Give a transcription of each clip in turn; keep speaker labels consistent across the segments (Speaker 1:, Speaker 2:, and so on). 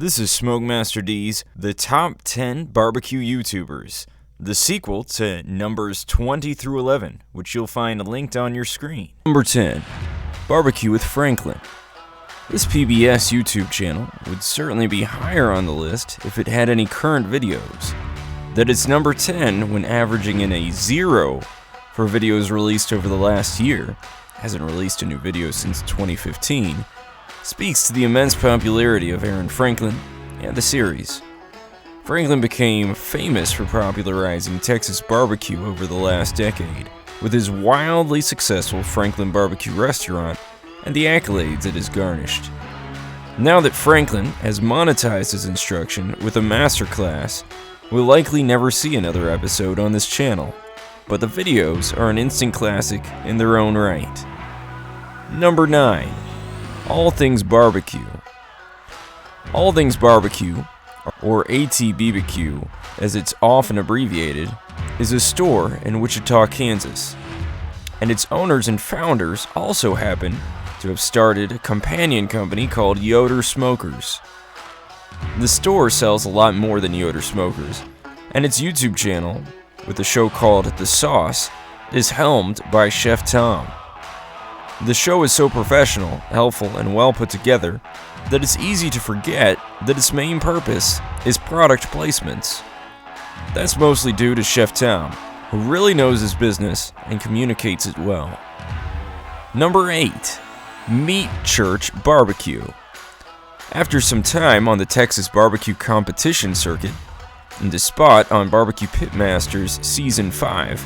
Speaker 1: This is Smokemaster D's The Top 10 Barbecue YouTubers, the sequel to numbers 20 through 11, which you'll find linked on your screen. Number 10. Barbecue with Franklin. This PBS YouTube channel would certainly be higher on the list if it had any current videos. That it's number 10 when averaging in a 0 for videos released over the last year, hasn't released a new video since 2015, speaks to the immense popularity of Aaron Franklin and the series. Franklin became famous for popularizing Texas barbecue over the last decade, with his wildly successful Franklin Barbecue restaurant and the accolades it has garnished. Now that Franklin has monetized his instruction with a masterclass, we'll likely never see another episode on this channel, but the videos are an instant classic in their own right. Number 9. All Things BBQ. All Things BBQ, or To BBQ as it's often abbreviated, is a store in Wichita, Kansas, and its owners and founders also happen to have started a companion company called Yoder Smokers. The store sells a lot more than Yoder Smokers, and its YouTube channel, with a show called The Sauce, is helmed by Chef Tom. The show is so professional, helpful, and well put together that it's easy to forget that its main purpose is product placements. That's mostly due to Chef Tom, who really knows his business and communicates it well. Number 8. Meat Church BBQ. After some time on the Texas barbecue competition circuit, and a spot on BBQ Pitmasters Season 5,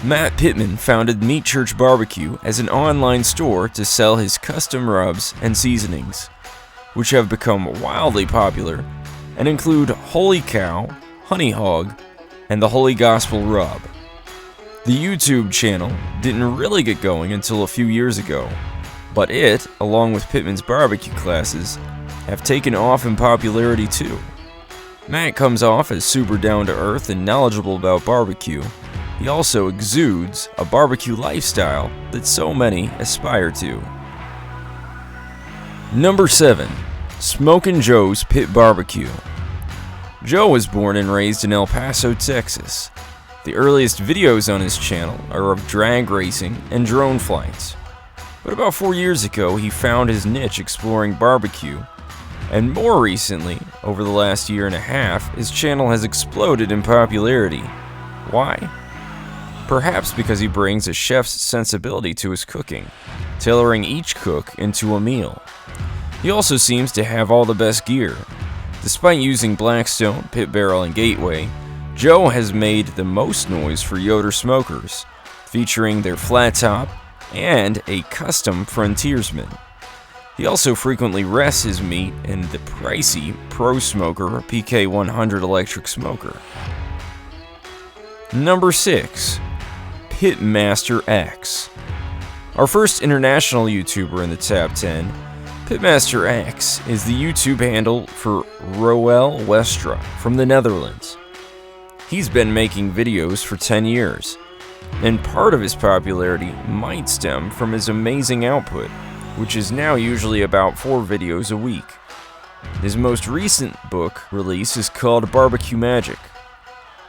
Speaker 1: Matt Pitman founded Meat Church BBQ as an online store to sell his custom rubs and seasonings, which have become wildly popular and include Holy Cow, Honey Hog, and the Holy Gospel Rub. The YouTube channel didn't really get going until a few years ago, but it, along with Pitman's barbecue classes, have taken off in popularity too. Matt comes off as super down-to-earth and knowledgeable about barbecue. He also exudes a barbecue lifestyle that so many aspire to. Number 7. Smokin' Joe's Pit BBQ. Joe was born and raised in El Paso, Texas. The earliest videos on his channel are of drag racing and drone flights. But about 4 years ago, he found his niche exploring barbecue, and more recently, over the last year and a half, his channel has exploded in popularity. Why? Perhaps because he brings a chef's sensibility to his cooking, tailoring each cook into a meal. He also seems to have all the best gear. Despite using Blackstone, Pit Barrel, and Gateway, Joe has made the most noise for Yoder Smokers, featuring their flat top and a custom Frontiersman. He also frequently rests his meat in the pricey Pro Smoker PK100 electric smoker. Number 6. Pitmaster X. Our first international YouTuber in the top 10, Pitmaster X is the YouTube handle for Roel Westra from the Netherlands. He's been making videos for 10 years, and part of his popularity might stem from his amazing output, which is now usually about 4 videos a week. His most recent book release is called Barbecue Magic.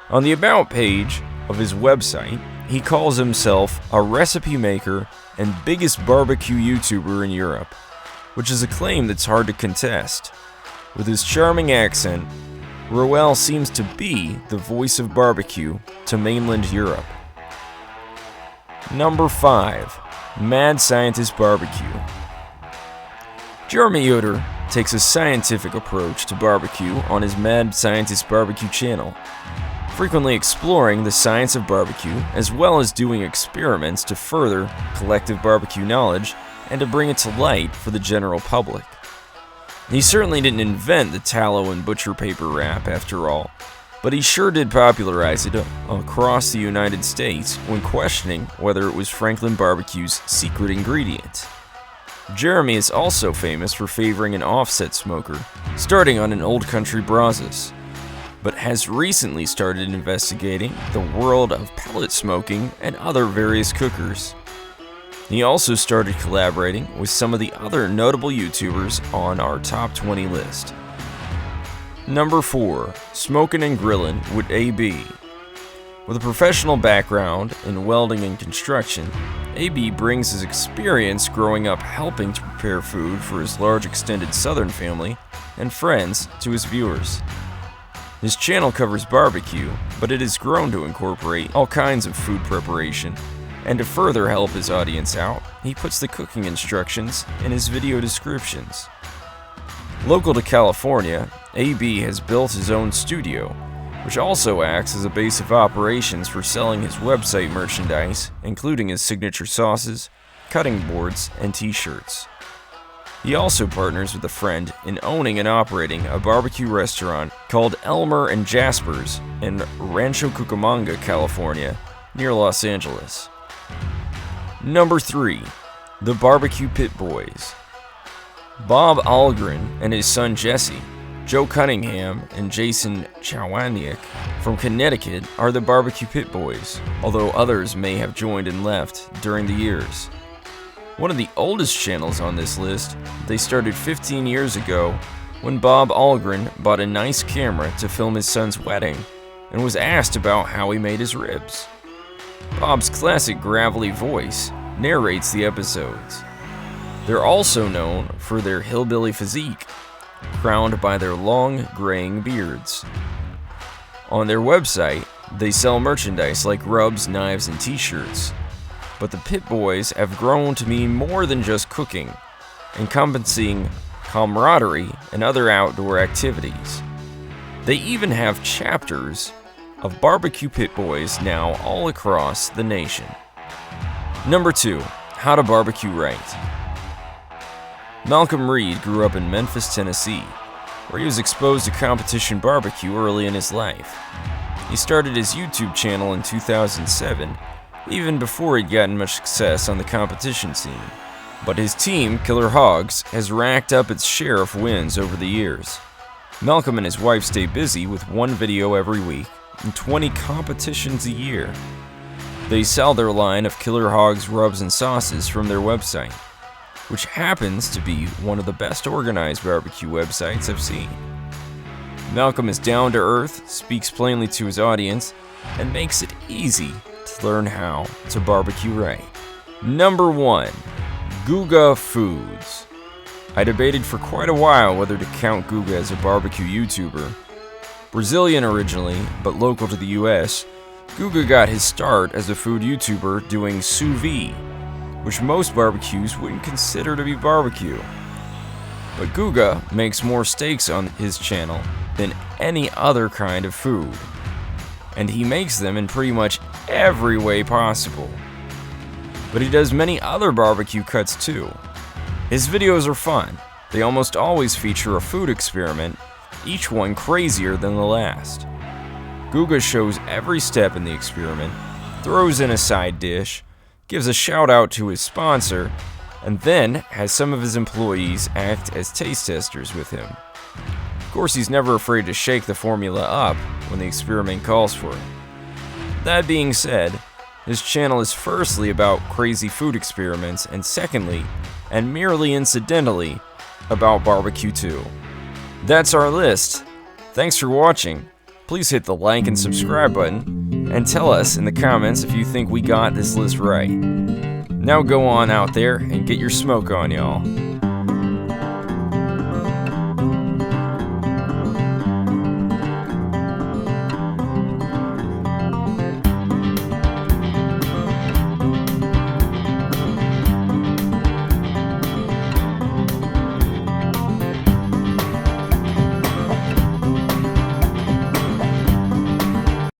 Speaker 1: On the About page of his website, he calls himself a recipe maker and biggest barbecue YouTuber in Europe, which is a claim that's hard to contest. With his charming accent, Roel seems to be the voice of barbecue to mainland Europe. Number 5. Mad Scientist BBQ. Jeremy Yoder takes a scientific approach to barbecue on his Mad Scientist BBQ channel, frequently exploring the science of barbecue as well as doing experiments to further collective barbecue knowledge and to bring it to light for the general public. He certainly didn't invent the tallow and butcher paper wrap after all, but he sure did popularize it across the United States when questioning whether it was Franklin Barbecue's secret ingredient. Jeremy is also famous for favoring an offset smoker, starting on an Old Country Brazos, but has recently started investigating the world of pellet smoking and other various cookers. He also started collaborating with some of the other notable YouTubers on our top 20 list. Number 4. Smokin Grillin with AB. With a professional background in welding and construction, AB brings his experience growing up helping to prepare food for his large extended southern family and friends to his viewers. His channel covers barbecue, but it has grown to incorporate all kinds of food preparation, and to further help his audience out, he puts the cooking instructions in his video descriptions. Local to California, AB has built his own studio, which also acts as a base of operations for selling his website merchandise, including his signature sauces, cutting boards, and t-shirts. He also partners with a friend in owning and operating a barbecue restaurant called Elmer and Jasper's in Rancho Cucamonga, California, near Los Angeles. Number 3. The BBQ Pit Boys. Bob Algren and his son Jesse, Joe Cunningham, and Jason Chowaniak from Connecticut are the BBQ Pit Boys, although others may have joined and left during the years. One of the oldest channels on this list, they started 15 years ago when Bob Algren bought a nice camera to film his son's wedding and was asked about how he made his ribs. Bob's classic gravelly voice narrates the episodes. They're also known for their hillbilly physique, crowned by their long, graying beards. On their website, they sell merchandise like rubs, knives, and t-shirts. But the Pit Boys have grown to mean more than just cooking, encompassing camaraderie and other outdoor activities. They even have chapters of BBQ Pit Boys now all across the nation. Number 2. How to BBQ Right. Malcom Reed grew up in Memphis, Tennessee, where he was exposed to competition barbecue early in his life. He started his YouTube channel in 2007, even before he'd gotten much success on the competition scene. But his team, Killer Hogs, has racked up its share of wins over the years. Malcom and his wife stay busy with one video every week and 20 competitions a year. They sell their line of Killer Hogs rubs and sauces from their website, which happens to be one of the best organized barbecue websites I've seen. Malcom is down to earth, speaks plainly to his audience, and makes it easy to learn how to barbecue right. Number 1. Guga Foods. I debated for quite a while whether to count Guga as a barbecue YouTuber. Brazilian originally, but local to the US, Guga got his start as a food YouTuber doing sous vide, which most barbecues wouldn't consider to be barbecue. But Guga makes more steaks on his channel than any other kind of food, and he makes them in pretty much every way possible. But he does many other barbecue cuts too. His videos are fun. They almost always feature a food experiment, each one crazier than the last. Guga shows every step in the experiment, throws in a side dish, gives a shout out to his sponsor, and then has some of his employees act as taste testers with him. Of course, he's never afraid to shake the formula up when the experiment calls for it. That being said, his channel is firstly about crazy food experiments, and secondly, and merely incidentally, about barbecue too. That's our list. Thanks for watching. Please hit the like and subscribe button, and tell us in the comments if you think we got this list right. Now go on out there and get your smoke on, y'all.